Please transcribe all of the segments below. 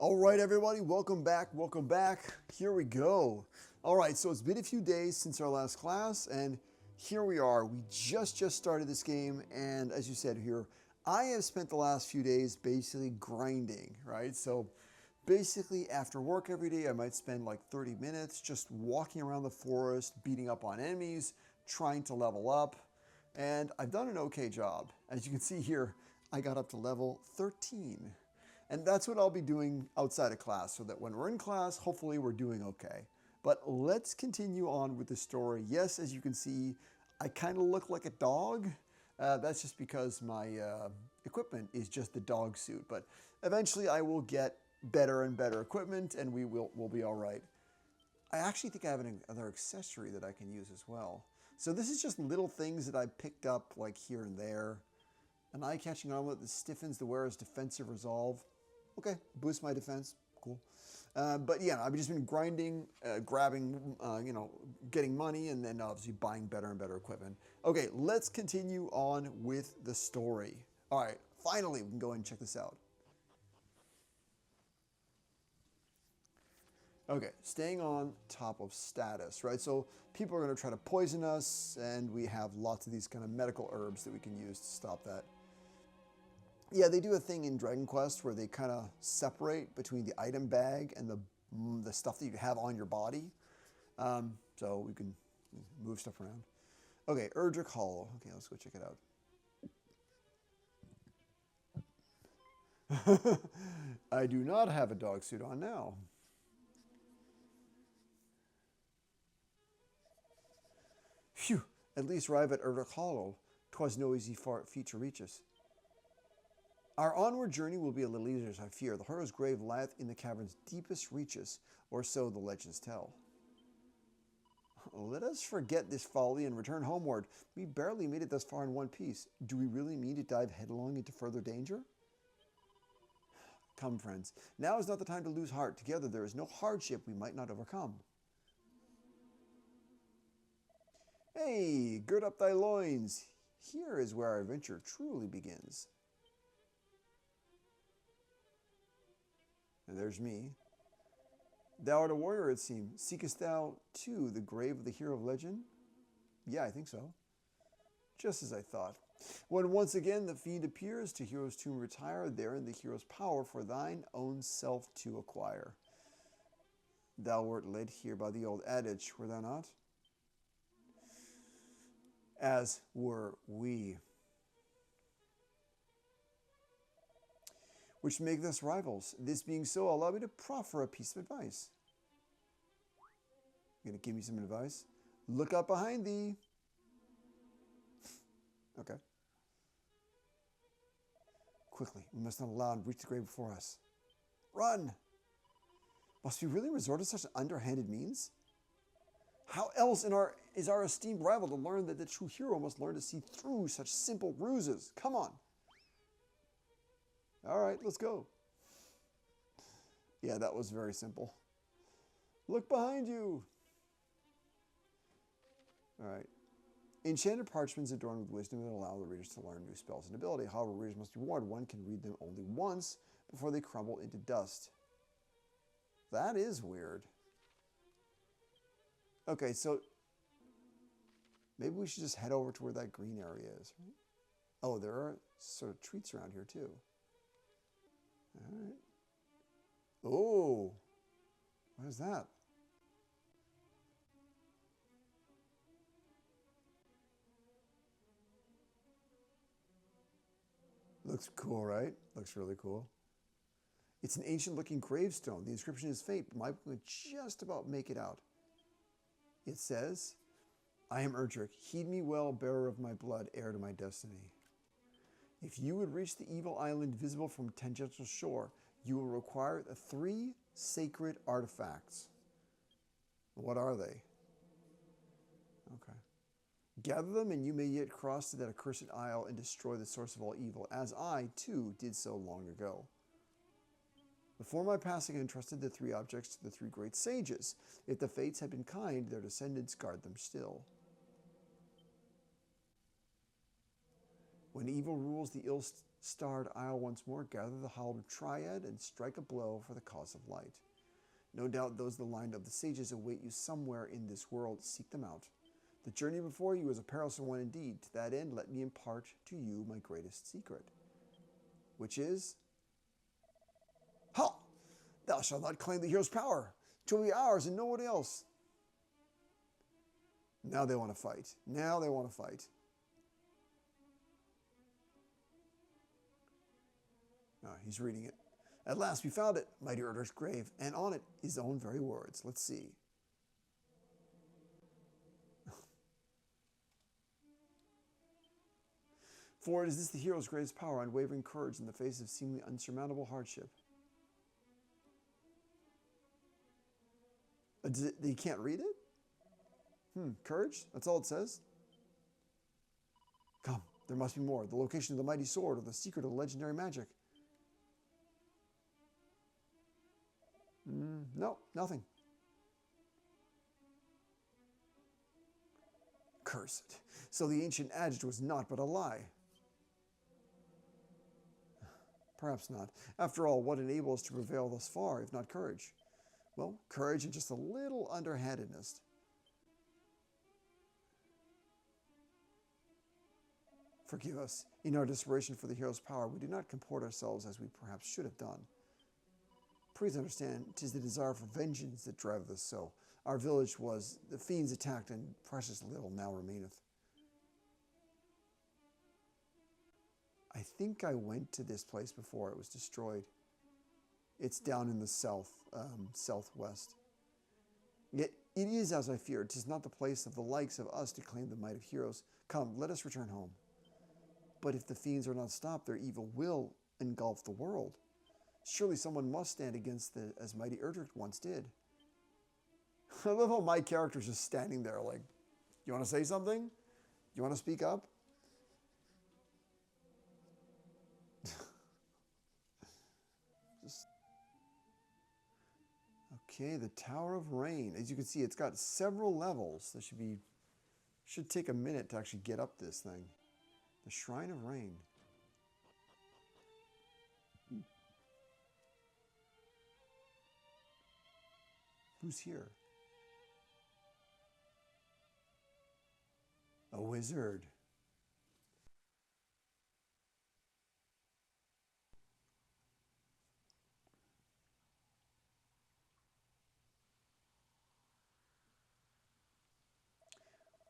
All right, everybody, welcome back. Welcome back. Here we go. All right, so it's been a few days since our last class, and here we are. We just started this game, and as you said here, I have spent the last few days basically grinding, right? So basically, after work every day, I might spend like 30 minutes just walking around the forest, beating up on enemies, trying to level up, and I've done an okay job. As you can see here, I got up to level 13. And that's what I'll be doing outside of class, so that when we're in class, hopefully we're doing okay. But let's continue on with the story. Yes, as you can see, I kind of look like a dog. That's just because my equipment is just the dog suit. But eventually I will get better and better equipment, and we'll be all right. I actually think I have another accessory that I can use as well. So this is just little things that I picked up like here and there. An eye-catching armlet that stiffens the wearer's defensive resolve. Okay, boost my defense. Cool. But yeah, I've just been grinding, grabbing, getting money, and then obviously buying better and better equipment. Okay, let's continue on with the story. All right, finally, we can go and check this out. Okay, staying on top of status, right? So people are going to try to poison us, and we have lots of these kind of medical herbs that we can use to stop that. Yeah, they do a thing in Dragon Quest where they kind of separate between the item bag and the stuff that you have on your body. So we can move stuff around. Okay, Erdrick Hollow. Okay, let's go check it out. I do not have a dog suit on now. Phew, at least arrive at Erdrick Hollow. 'Twas no easy feat to reach us. Our onward journey will be a little easier, as I fear. The hero's grave lieth in the cavern's deepest reaches, or so the legends tell. Let us forget this folly and return homeward. We barely made it thus far in one piece. Do we really mean to dive headlong into further danger? Come, friends, now is not the time to lose heart. Together there is no hardship we might not overcome. Hey, gird up thy loins. Here is where our adventure truly begins. And there's me. Thou art a warrior, it seems. Seekest thou, too, the grave of the hero of legend? Yeah, I think so. Just as I thought. When once again the fiend appears, to hero's tomb retire, therein the hero's power for thine own self to acquire. Thou wert led here by the old adage, were thou not? As were we. Which make us rivals. This being so, allow me to proffer a piece of advice. You gonna give me some advice? Look up behind thee. Okay. Quickly, we must not allow him to reach the grave before us. Run! Must we really resort to such underhanded means? How else is our esteemed rival to learn that the true hero must learn to see through such simple ruses? Come on. All right, let's go. Yeah, that was very simple. Look behind you. All right. Enchanted parchments adorned with wisdom that allow the readers to learn new spells and ability. However, readers must be warned one can read them only once before they crumble into dust. That is weird. Okay, so maybe we should just head over to where that green area is. Right? Oh, there are sort of treats around here too. All right. Oh, what is that? Looks cool, right? Looks really cool. It's an ancient-looking gravestone. The inscription is faint, but my would just about make it out. It says, I am Erdrick. Heed me well, bearer of my blood, heir to my destiny. If you would reach the evil island visible from tangential shore, you will require the 3 sacred artifacts. What are they? Okay. Gather them, and you may yet cross to that accursed isle and destroy the source of all evil, as I, too, did so long ago. Before my passing, I entrusted the 3 objects to the 3 great sages. If the fates had been kind, their descendants guard them still. When evil rules, the Starred Isle once more, gather the hallowed triad and strike a blow for the cause of light. No doubt those the line of the sages await you somewhere in this world. Seek them out. The journey before you is a perilous one indeed. To that end, let me impart to you my greatest secret, which is, Halt! Thou shalt not claim the hero's power. 'Twill be ours and nobody else. Now they want to fight. Now they want to fight. He's reading it. At last we found it, mighty Urdur's grave, and on it his own very words. Let's see. For it is this the hero's greatest power, unwavering courage in the face of seemingly unsurmountable hardship. You can't read it? Courage? That's all it says? Come, there must be more. The location of the mighty sword or the secret of the legendary magic. No, nothing. Cursed. So the ancient adage was naught but a lie. Perhaps not. After all, what enables us to prevail thus far, if not courage? Well, courage and just a little underhandedness. Forgive us. In our desperation for the hero's power, we do not comport ourselves as we perhaps should have done. Please understand, 'tis the desire for vengeance that driveth us so. Our village was the fiends attacked, and precious little now remaineth. I think I went to this place before it was destroyed. It's down in the southwest. Yet it is as I feared. 'Tis not the place of the likes of us to claim the might of heroes. Come, let us return home. But if the fiends are not stopped, their evil will engulf the world. Surely someone must stand against as mighty Urdrick once did. I love how my character's just standing there like, you want to say something? You want to speak up? Okay, the Tower of Rain. As you can see, it's got several levels. That should take a minute to actually get up this thing. The Shrine of Rain. Who's here? A wizard.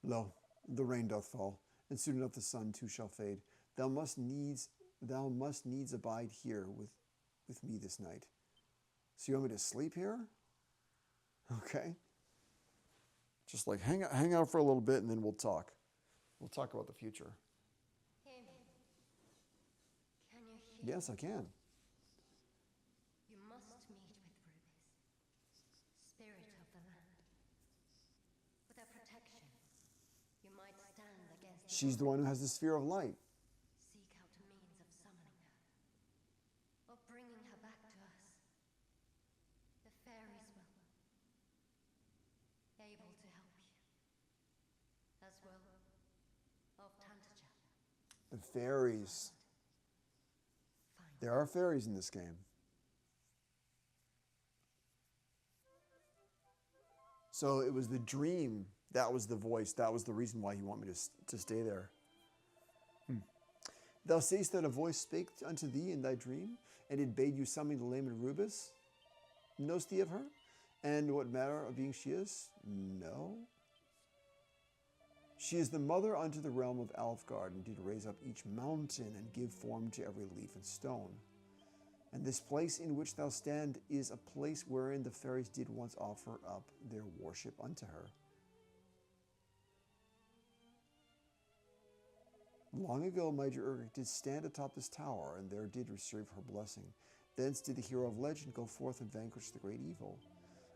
Lo, the rain doth fall, and soon enough the sun too shall fade. Thou must needs abide here with me this night. So you want me to sleep here? Okay. Just like hang out for a little bit and then we'll talk. We'll talk about the future. Can you hear? Yes, I can. You must meet with Rubis, spirit of the land. With her protection, you might stand against the She's the one who has the sphere of light. Seek out a means of summoning her, or bringing her back to us. The fairies will able to help you, as well of Tantaja. The fairies. There are fairies in this game. So it was the dream. That was the voice. That was the reason why you want me to stay there. Thou sayest that a voice spake unto thee in thy dream, and it bade you summon the layman Rubis? Knowest thee of her? And what manner of being she is? No. She is the mother unto the realm of Alfgard, and did raise up each mountain, and give form to every leaf and stone. And this place in which thou stand is a place wherein the fairies did once offer up their worship unto her. Long ago, mighty Urdrick did stand atop this tower, and there did receive her blessing. Thence did the hero of legend go forth and vanquish the great evil.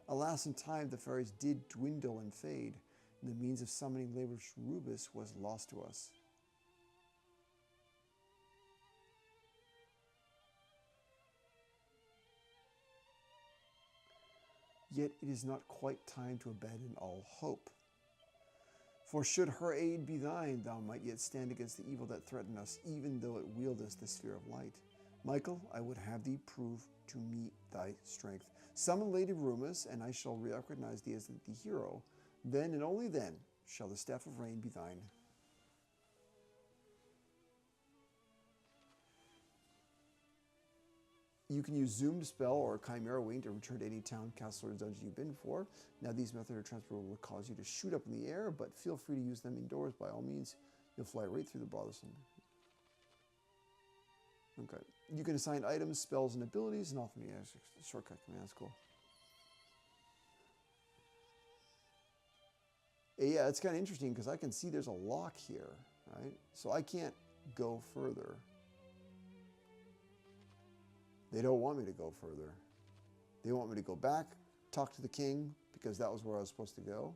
Alas, in time the fairies did dwindle and fade, and the means of summoning Laborious Rubis was lost to us. Yet it is not quite time to abandon all hope. For should her aid be thine, thou might yet stand against the evil that threaten us, even though it wieldest the sphere of light. Michael, I would have thee prove to me thy strength. Summon Lady Rumus, and I shall recognize thee as the hero. Then and only then shall the staff of rain be thine. You can use Zoom to spell or Chimera Wing to return to any town, castle, or dungeon you've been before. Now, these methods of transport will cause you to shoot up in the air, but feel free to use them indoors by all means. You'll fly right through the bothersome. Okay. You can assign items, spells, and abilities, and often shortcut commands. Cool. Yeah, it's kind of interesting because I can see there's a lock here, right? So I can't go further. They don't want me to go further. They want me to go back, talk to the king, because that was where I was supposed to go.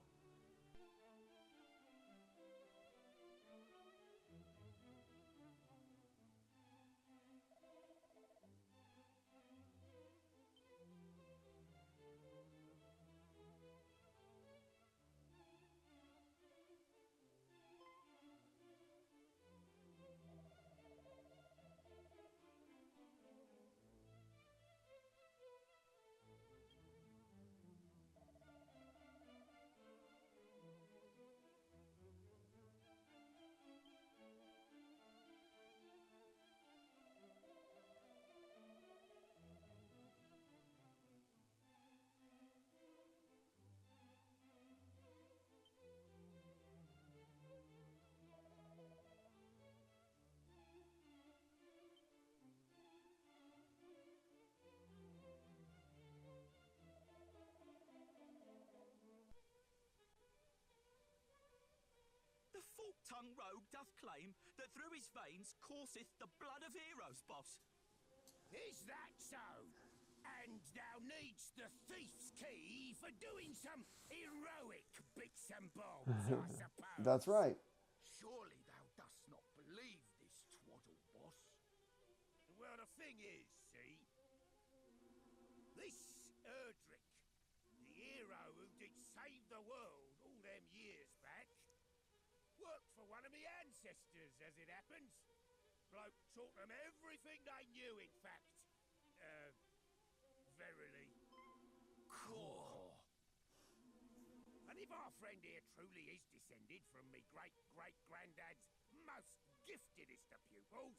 The fork-tongued rogue doth claim that through his veins courseth the blood of heroes, boss. Is that so? And thou needst the thief's key for doing some heroic bits and bobs, I suppose. That's right. Surely thou dost not believe this twaddle, boss. Well, the thing is, see, this Erdrick, the hero who did save the world all them years back, worked for one of me ancestors, as it happens. Bloke taught them everything they knew, in fact. Verily. Cool. And if our friend here truly is descended from me great-great-granddad's most giftedest of pupils,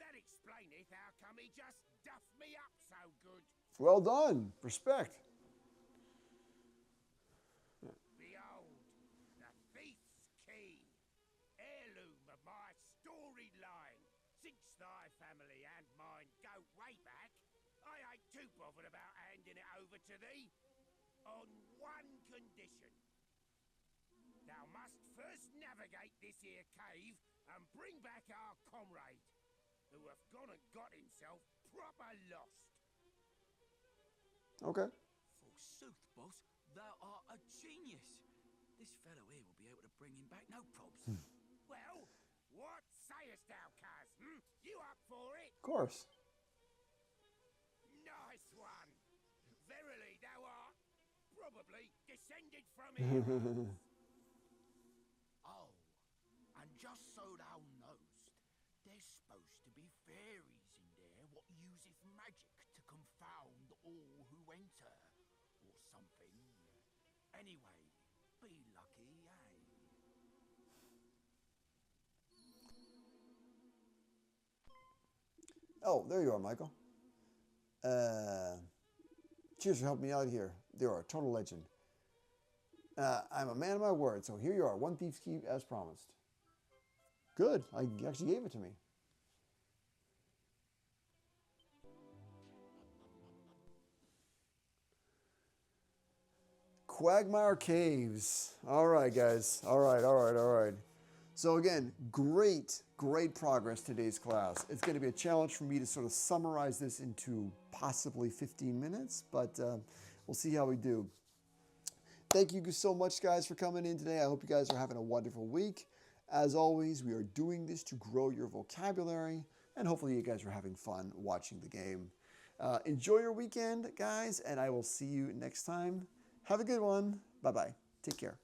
that explaineth how come he just duffed me up so good. Well done. Respect. Behold, the thief's key, heirloom of my storied line. Since thy family and mine go way back, I ain't too bothered about handing it over to thee, on one condition. Thou must first navigate this here cave and bring back our comrade, who hath gone and got himself proper lost. Okay. Forsooth, boss, thou art a genius. This fellow here will be able to bring him back, no probs. Well, what sayest thou, Kaz? You up for it? Of course. Nice one. Verily, thou art probably descended from heroes. Oh, and just so thou knowest, there's supposed to be fairies in there what useth magic to confound all who enter, or something. Anyway, be lucky, eh? Oh, there you are, Michael. Cheers for helping me out here. You are a total legend. I'm a man of my word, so here you are, one thief's key as promised. Good, you actually gave it to me. Quagmire Caves. All right, guys. All right. So again, great progress today's class. It's going to be a challenge for me to sort of summarize this into possibly 15 minutes, but we'll see how we do. Thank you so much, guys, for coming in today. I hope you guys are having a wonderful week. As always, we are doing this to grow your vocabulary, and hopefully you guys are having fun watching the game. Enjoy your weekend, guys, and I will see you next time. Have a good one. Bye-bye. Take care.